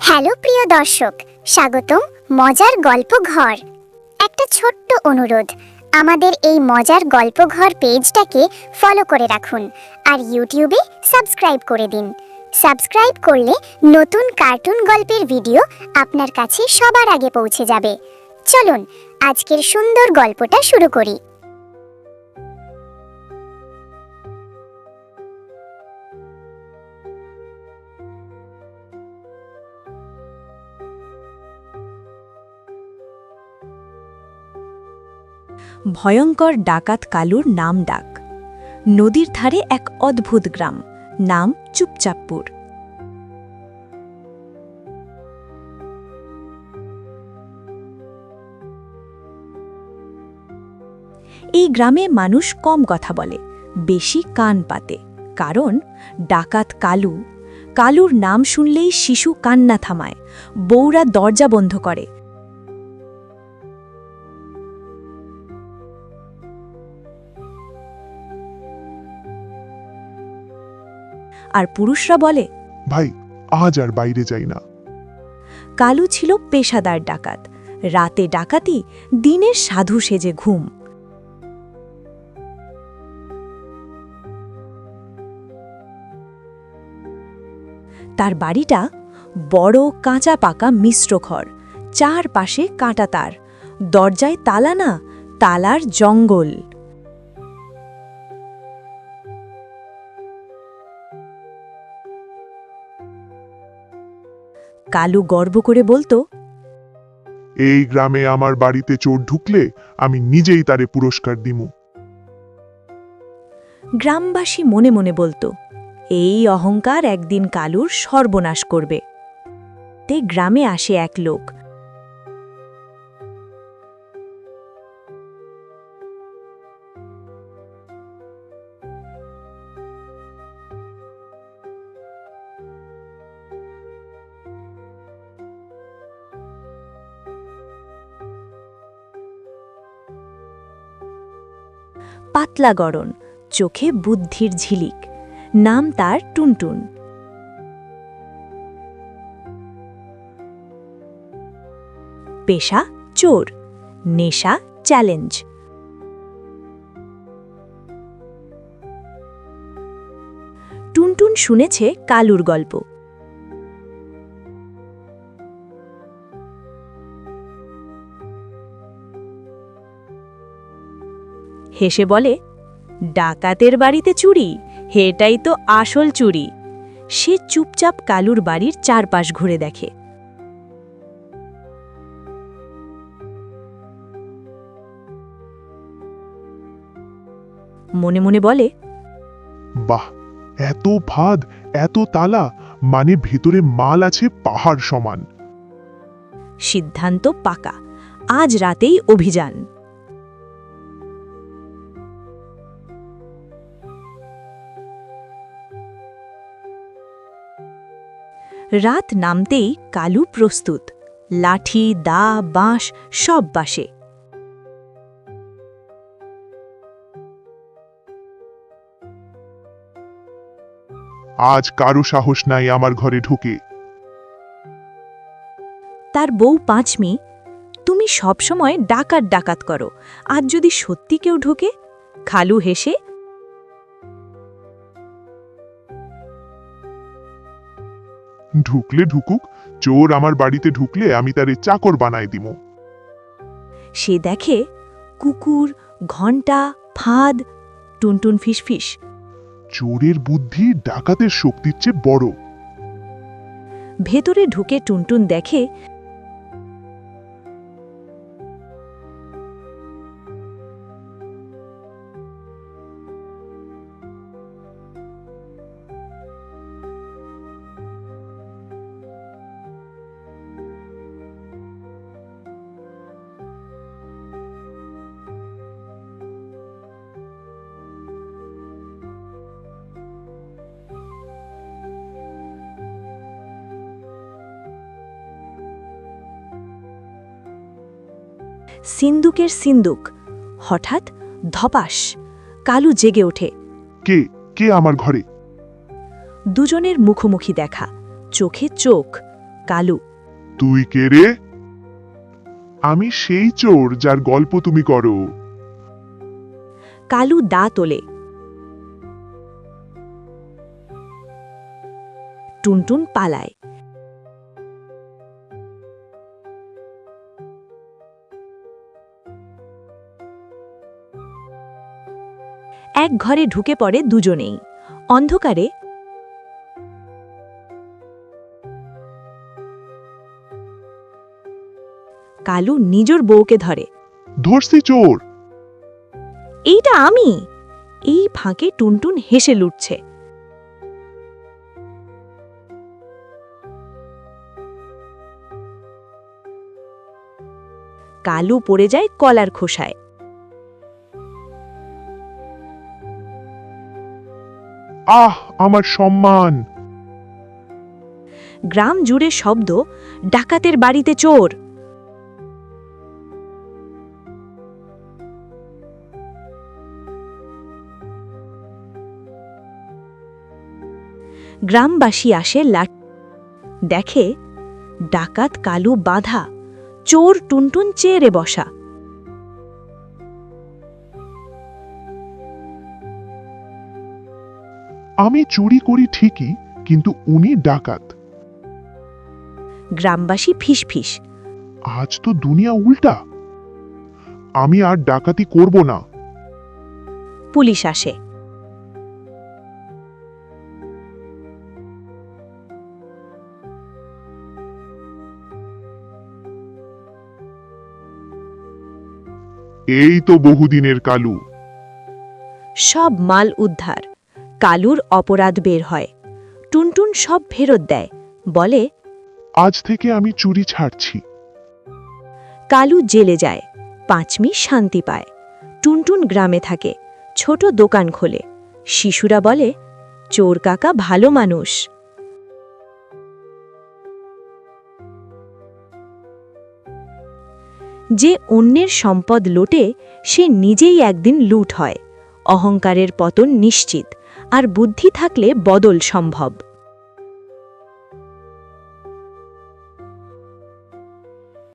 Hello প্রিয় দর্শক, স্বাগতম মজার গল্প ঘর। একটা ছোট্ট অনুরোধ, আমাদের এই মজার গল্প ঘর পেজটাকে ফলো করে রাখুন আর ইউটিউবে সাবস্ক্রাইব করে দিন। সাবস্ক্রাইব করলে নতুন কার্টুন গল্পের ভিডিও আপনার কাছে সবার আগে পৌঁছে যাবে। চলুন আজকের সুন্দর গল্পটা শুরু করি। ভয়ঙ্কর ডাকাত কালুর নাম ডাক। নদীর ধারে এক অদ্ভুত গ্রাম, নাম চুপচাপপুর। এই গ্রামে মানুষ কম কথা বলে, বেশি কান পাতে, কারণ ডাকাত কালুর নাম শুনলেই শিশু কান্না থামায়, বউরা দরজা বন্ধ করে। আর পুরুষরা বলে, ভাই আজ আর বাইরে যাই না। কালু ছিল পেশাদার ডাকাত, রাতে ডাকাতি, দিনের সাধু সেজে ঘুম। তার বাড়িটা বড় কাঁচা পাকা মিশ্র ঘর, চারপাশে কাঁটা তার, দরজায় তালা না, তালার জঙ্গল। কালু গর্ব করে বলতো, এই গ্রামে আমার বাড়িতে চোর ঢুকলে আমি নিজেই তারে পুরস্কার দিমু। গ্রামবাসী মনে মনে বলতো, এই অহংকার একদিন কালুর সর্বনাশ করবে। তে গ্রামে আসে এক লোক। পাতলা গড়ন, চোখে বুদ্ধির ঝিলিক, নাম তার টুনটুন। পেশা চোর, নেশা চ্যালেঞ্জ। টুনটুন শুনেছে কালুর গল্প। হেসে বলে, ডাকাতের বাড়িতে চুরি, হেটাই তো আসল চুরি। সে চুপচাপ কালুর বাড়ির চারপাশ ঘুরে দেখে। মনে মনে বলে, বাহ, এত ফাঁদ, এত তালা, মানে ভেতরে মাল আছে পাহাড় সমান। সিদ্ধান্ত পাকা, আজ রাতেই অভিযান। রাত নামতেই কালু প্রস্তুত, লাঠি, দা, বাঁশ সব বাসে। আজ কারো সাহস নাই আমার ঘরে ঢুকে। তার বউ পাঁচমি, তুমি সবসময় ডাকাত ডাকাত করো, আজ যদি সত্যি কেউ ঢোকে? খালু হেসে, ঢুকলে ঢুকুক, চোর আমার বাড়িতে ঢুকলে আমি তারে চাকর বানায় দিমু। সে দেখে কুকুর, ঘণ্টা, ফাঁদ। টুনটুন ফিসফিস, চোরের বুদ্ধি ডাকাতের শক্তির চেয়ে বড়। ভেতরে ঢুকে টুনটুন দেখে সিন্দুকের সিন্দুক। হঠাৎ ধপাস, কালু জেগে ওঠে। কে কে আমার ঘরে? দুজনের মুখোমুখি দেখা, চোখে চোখ, কালু। তুই কে রে? আমি সেই চোর যার গল্প তুমি করো। কালু দা তোলে। টুনটুন পালায়। এক ঘরে ঢুকে পড়ে দুজনেই। অন্ধকারে কালু নিজের বউকে ধরে। ধরছি চোর। এইটা আমি। এই ফাঁকে টুনটুন হেসে লুটছে। কালু পড়ে যায় কলার খোসায়। আহ, আমার সম্মান। গ্রাম জুড়ে শব্দ, ডাকাতের বাড়িতে চোর। গ্রামবাসী আসে দেখে ডাকাত কালু বাঁধা, চোর টুনটুন চেয়ারে বসা। আমি চুরি করি ঠিকই, কিন্তু উনি ডাকাত। গ্রামবাসী ফিসফিস। আজ তো দুনিয়া উল্টা। আমি আর ডাকাতি করব না। পুলিশ আসে। এই তো বহুদিনের কালু। সব মাল উদ্ধার। কালুর অপরাধ বের হয়। টুনটুন সব ফেরত দেয়, বলে আজ থেকে আমি চুরি ছাড়ছি। কালু জেলে যায়। পাঁচমি শান্তি পায়। টুনটুন গ্রামে থাকে, ছোট দোকান খোলে। শিশুরা বলে, চোর কাকা ভালো মানুষ। যে অন্যের সম্পদ লোটে, সে নিজেই একদিন লুট হয়। অহংকারের পতন নিশ্চিত, আর বুদ্ধি থাকলে বদল সম্ভব।